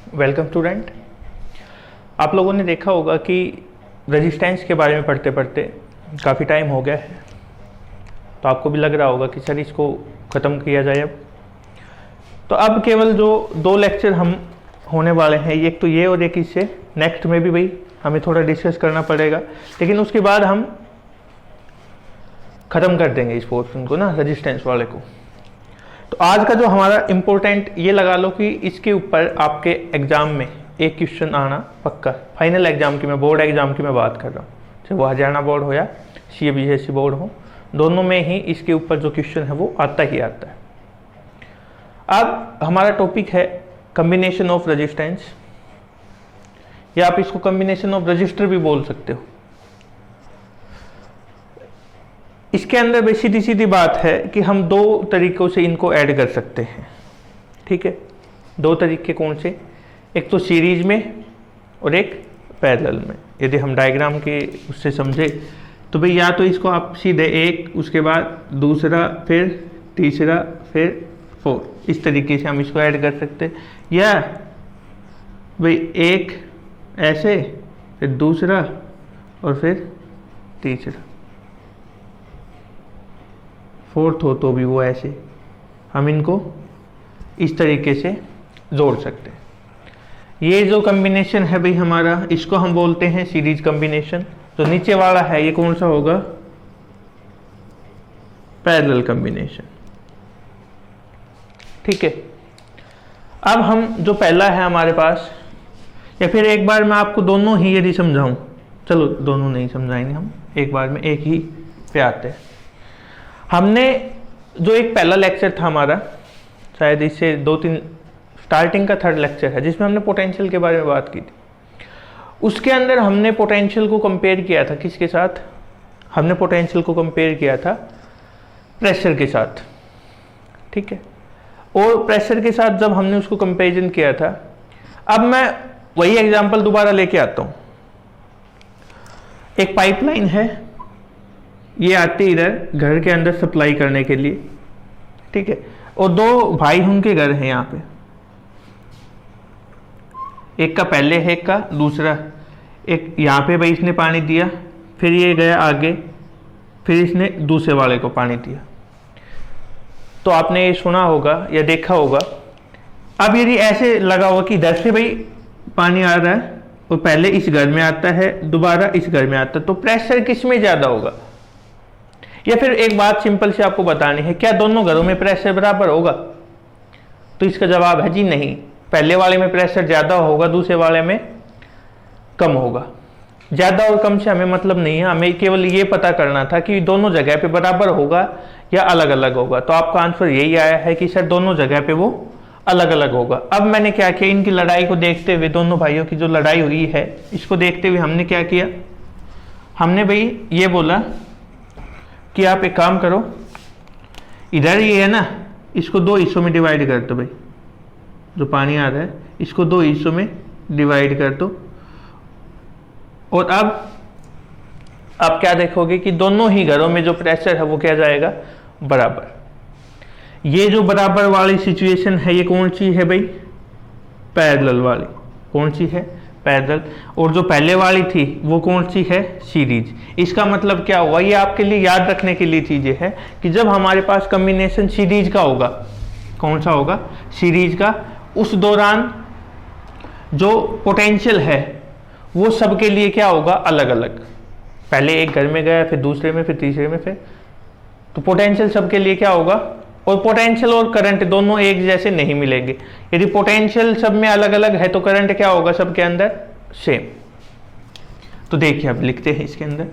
Welcome student. आप लोगों ने देखा होगा कि रेजिस्टेंस के बारे में पढ़ते पढ़ते काफ़ी टाइम हो गया है, तो आपको भी लग रहा होगा कि सर इसको ख़त्म किया जाए अब। तो अब केवल जो 2 लेक्चर हम होने वाले हैं, एक तो ये और एक इससे नेक्स्ट में भी भाई हमें थोड़ा डिस्कस करना पड़ेगा, लेकिन उसके बाद हम ख़त्म कर देंगे इस पोर्शन को ना, रेजिस्टेंस वाले को। तो आज का जो हमारा इम्पोर्टेंट ये लगा लो कि इसके ऊपर आपके एग्ज़ाम में एक क्वेश्चन आना पक्का, फाइनल एग्ज़ाम की, मैं बोर्ड एग्ज़ाम की मैं बात कर रहा हूँ, चाहे वो हरियाणा बोर्ड हो या CBSE बोर्ड हो, दोनों में ही इसके ऊपर जो क्वेश्चन है वो आता ही आता है। अब हमारा टॉपिक है कम्बिनेशन ऑफ रेजिस्टेंस, या आप इसको कम्बिनेशन ऑफ रजिस्टर भी बोल सकते हो। इसके अंदर बस सीधी सीधी बात है कि हम 2 तरीकों से इनको ऐड कर सकते हैं, ठीक है। 2 तरीके कौन से? एक तो सीरीज में और एक पैरेलल में। यदि हम डायग्राम के उससे समझे तो भाई या तो इसको आप सीधे एक, उसके बाद दूसरा, फिर तीसरा, फिर 4, इस तरीके से हम इसको ऐड कर सकते हैं, या भाई एक ऐसे, फिर दूसरा और फिर तीसरा, 4th हो तो भी वो ऐसे, हम इनको इस तरीके से जोड़ सकते हैं। ये जो कॉम्बिनेशन है भाई हमारा, इसको हम बोलते हैं सीरीज कॉम्बिनेशन। तो नीचे वाला है ये कौन सा होगा? पैरेलल कॉम्बिनेशन, ठीक है। अब हम जो पहला है हमारे पास, या फिर एक बार मैं आपको दोनों ही यदि समझाऊं, चलो दोनों नहीं समझाएंगे हम, एक बार में एक ही पे आते हैं। हमने जो एक पहला लेक्चर था हमारा, शायद इससे 2-3 स्टार्टिंग का 3rd लेक्चर है, जिसमें हमने पोटेंशियल के बारे में बात की थी। उसके अंदर हमने पोटेंशियल को कंपेयर किया था किसके साथ? हमने पोटेंशियल को कंपेयर किया था प्रेशर के साथ, ठीक है। और प्रेशर के साथ जब हमने उसको कंपेरिजन किया था, अब मैं वही एग्जांपल दोबारा लेके आता हूँ। एक पाइपलाइन है, ये आती इधर घर के अंदर सप्लाई करने के लिए, ठीक है। और 2 भाई उनके घर हैं यहाँ पे, एक का पहले है, एक का दूसरा। एक यहाँ पे भाई इसने पानी दिया, फिर ये गया आगे, फिर इसने दूसरे वाले को पानी दिया। तो आपने ये सुना होगा या देखा होगा। अब यदि ऐसे लगा होगा कि इधर से भाई पानी आ रहा है और पहले इस घर में आता है, दोबारा इस घर में आता है, तो प्रेशर किस में ज़्यादा होगा? या फिर एक बात सिंपल से आपको बतानी है, क्या दोनों घरों में प्रेशर बराबर होगा? तो इसका जवाब है जी नहीं। पहले वाले में प्रेशर ज़्यादा होगा, दूसरे वाले में कम होगा। ज़्यादा और कम से हमें मतलब नहीं है, हमें केवल ये पता करना था कि दोनों जगह पे बराबर होगा या अलग अलग होगा। तो आपका आंसर यही आया है कि सर दोनों जगह पे वो अलग अलग होगा। अब मैंने क्या किया, इनकी लड़ाई को देखते हुए, दोनों भाइयों की जो लड़ाई हुई है इसको देखते हुए हमने क्या किया, हमने भाई ये बोला कि आप एक काम करो, इधर ये है ना, इसको 2 हिस्सों में डिवाइड कर दो भाई, जो पानी आ रहा है इसको 2 हिस्सों में डिवाइड कर दो। और अब आप क्या देखोगे कि दोनों ही घरों में जो प्रेशर है वो क्या जाएगा? बराबर। ये जो बराबर वाली सिचुएशन है ये कौन सी है भाई? पैरेलल वाली। कौन सी है? पैरेलल। और जो पहले वाली थी वो कौन सी है? सीरीज। इसका मतलब क्या हुआ? ये आपके लिए याद रखने के लिए चीजें है कि जब हमारे पास कॉम्बिनेशन सीरीज का होगा, कौन सा होगा? सीरीज का, उस दौरान जो पोटेंशियल है वो सबके लिए क्या होगा? अलग अलग। पहले एक घर में गया, फिर दूसरे में, फिर तीसरे में, फिर, तो पोटेंशियल सबके लिए क्या होगा? और पोटेंशियल और करंट दोनों एक जैसे नहीं मिलेंगे। यदि पोटेंशियल सब में अलग अलग है तो करंट क्या होगा? सबके अंदर सेम। तो देखिए अब लिखते हैं इसके अंदर,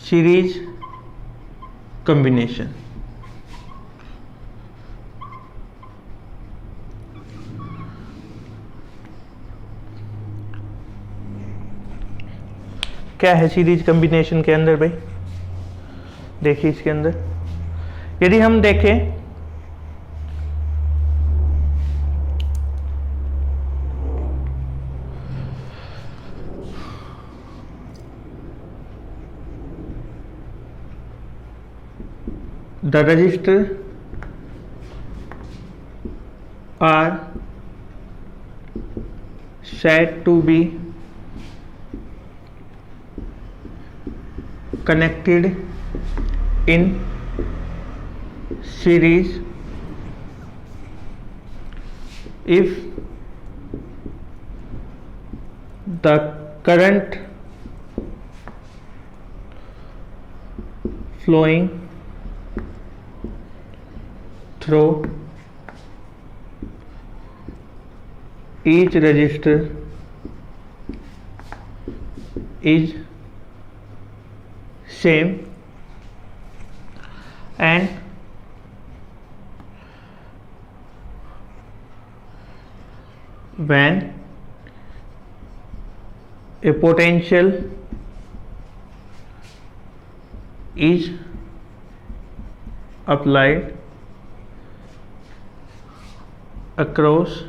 सीरीज कॉम्बिनेशन। क्या है सीरीज कॉम्बिनेशन के अंदर भाई? देखिए इसके अंदर यदि हम देखें, the resistor are said to be connected in series if the current flowing through each resistor is same and when a potential is applied across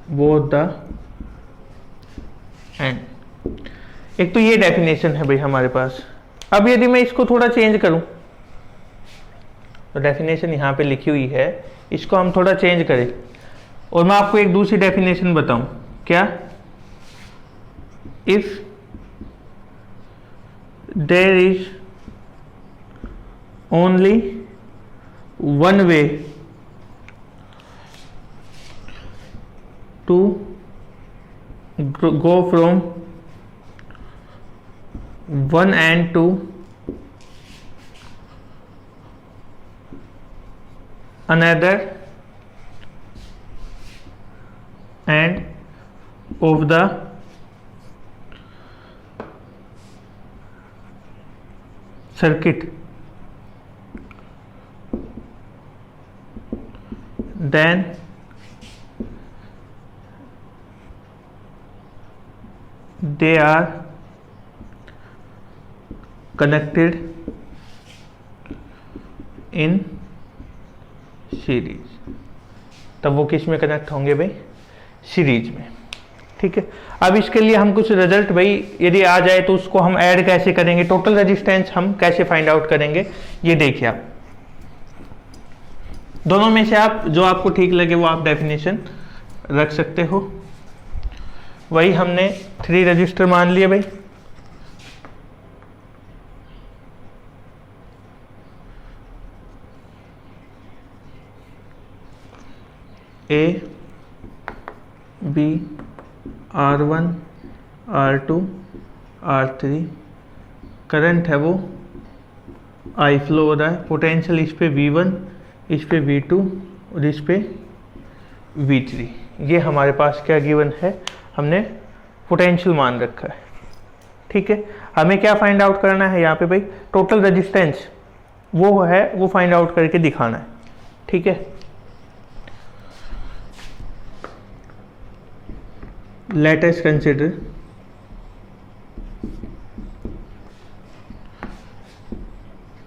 both the end। एक तो ये डेफिनेशन है भाई हमारे पास। अब यदि मैं इसको थोड़ा चेंज करूं, तो डेफिनेशन यहां पे लिखी हुई है, इसको हम थोड़ा चेंज करें और मैं आपको एक दूसरी डेफिनेशन बताऊं। क्या? If there is only one way to go from one end to another end of the circuit, then they are connected in series. तब वो किस में कनेक्ट होंगे भाई? सीरीज में। ठीक है, अब इसके लिए हम कुछ रिजल्ट भाई यदि आ जाए तो उसको हम ऐड कैसे करेंगे, टोटल रेजिस्टेंस हम कैसे फाइंड आउट करेंगे, ये देखिए आप। दोनों में से आप जो आपको ठीक लगे वो आप डेफिनेशन रख सकते हो। वही हमने 3 रजिस्टर मान लिए भाई। A B R1 R2 R3, current है वो I फ्लो हो रहा है, पोटेंशियल इस पे V1, इस पे V2 और इस पे V3। ये हमारे पास क्या गिवन है, हमने पोटेंशियल मान रखा है। ठीक है, हमें क्या फाइंड आउट करना है यहाँ पे भाई? टोटल रेजिस्टेंस वो है, वो फाइंड आउट करके दिखाना है। ठीक है, let us consider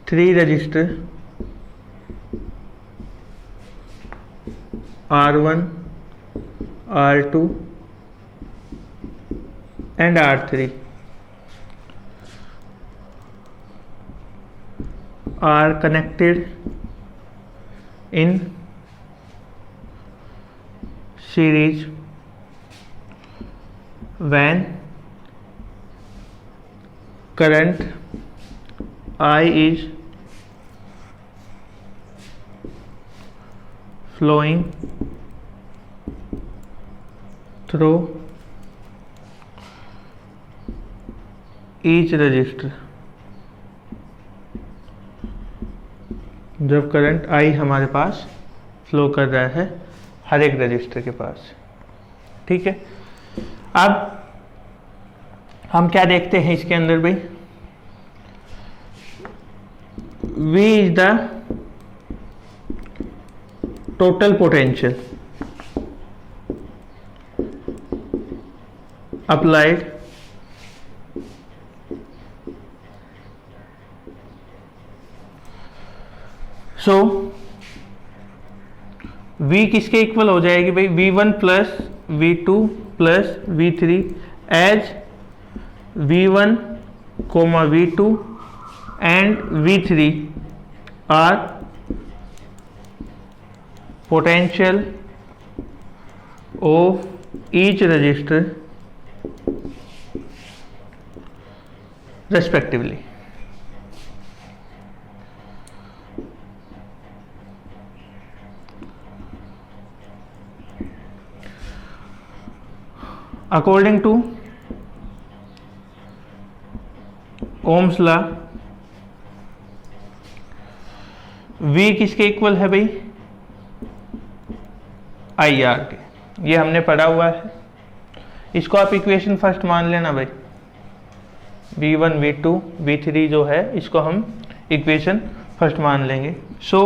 three resistor R1, R2 and R3 are connected in series when current I is flowing through each resistor। जब करंट I हमारे पास फ्लो कर रहा है हर एक रजिस्टर के पास। ठीक है, अब हम क्या देखते हैं इसके अंदर भाई? V is the total potential applied so V किसके इक्वल हो जाएगी भाई? V1 plus V2 plus V3 as V1 comma V2 and V3 are potential of each resistor respectively. According to Ohm's law, V किसके equal है भाई? IR के। ये हमने पढ़ा हुआ है, इसको आप इक्वेशन फर्स्ट मान लेना भाई। V1 V2 V3 जो है इसको हम इक्वेशन फर्स्ट मान लेंगे। सो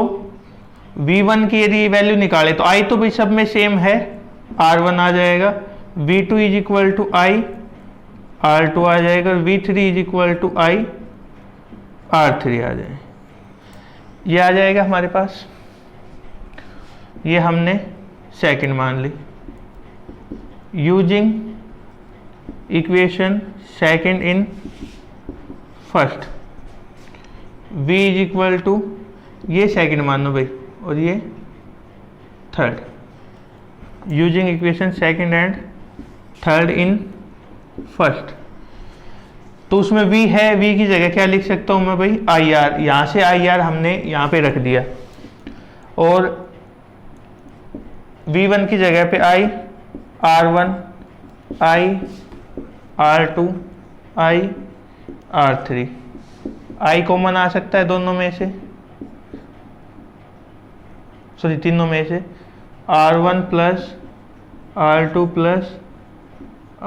V1 की यदि वैल्यू निकाले तो I तो भाई सब में सेम है, R1 आ जाएगा, V2 is equal to I, R2 आ जाएगा, V3 is equal to I, R3 आ जाए। ये आ जाएगा हमारे पास, ये हमने सेकंड मान ली। Using equation second in first, V is equal to, ये सेकंड मान लो भाई और ये third. Using equation second and third in first, तो उसमें V है, V की जगह क्या लिख सकता हूं मैं भाई? IR। यहां से IR हमने यहां पे रख दिया और V1 की जगह पे I, R1 I, R2 I, R3। I common आ सकता है दोनों में से, सॉरी तीनों में से, R1 plus R2 plus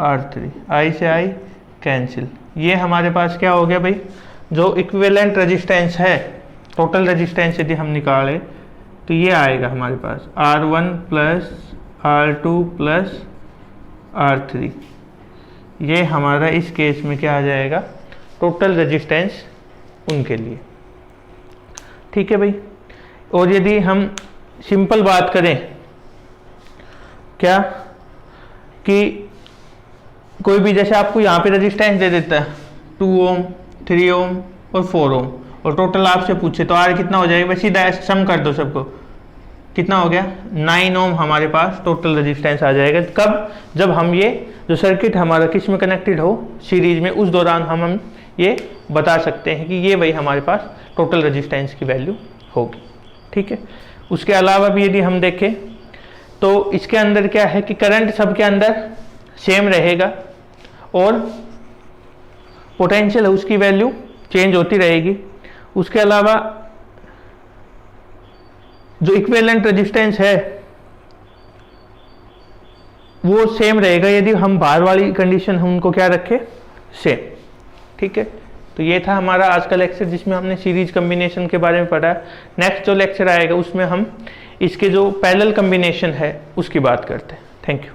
R3, I से I कैंसिल। ये हमारे पास क्या हो गया भाई? जो इक्विवेलेंट रेजिस्टेंस है, टोटल रेजिस्टेंस यदि हम निकालें तो ये आएगा हमारे पास R1 plus R2 plus R3। ये हमारा इस केस में क्या आ जाएगा? टोटल रेजिस्टेंस उनके लिए। ठीक है भाई। और यदि हम सिंपल बात करें क्या कि कोई भी, जैसे आपको यहाँ पे रेजिस्टेंस दे देता है 2 ओम 3 ओम और 4 ओम, और टोटल आपसे पूछे तो R कितना हो जाएगा? सीधा सम कर दो सबको, कितना हो गया? 9 ओम हमारे पास टोटल रेजिस्टेंस आ जाएगा। कब? जब हम ये जो सर्किट हमारा किस में कनेक्टेड हो, सीरीज में, उस दौरान हम ये बता सकते हैं कि ये भाई हमारे पास टोटल रेजिस्टेंस की वैल्यू होगी। ठीक है। उसके अलावा भी यदि हम देखें तो इसके अंदर क्या है कि करंट सबके अंदर सेम रहेगा और पोटेंशियल है उसकी वैल्यू चेंज होती रहेगी। उसके अलावा जो इक्विवेलेंट रेजिस्टेंस है वो सेम रहेगा यदि हम बाहर वाली कंडीशन हम उनको क्या रखें? सेम। ठीक है। तो ये था हमारा आज का लेक्चर जिसमें हमने सीरीज कम्बिनेशन के बारे में पढ़ा। नेक्स्ट जो लेक्चर आएगा उसमें हम इसके जो पैरेलल कम्बिनेशन है उसकी बात करते हैं। Thank you.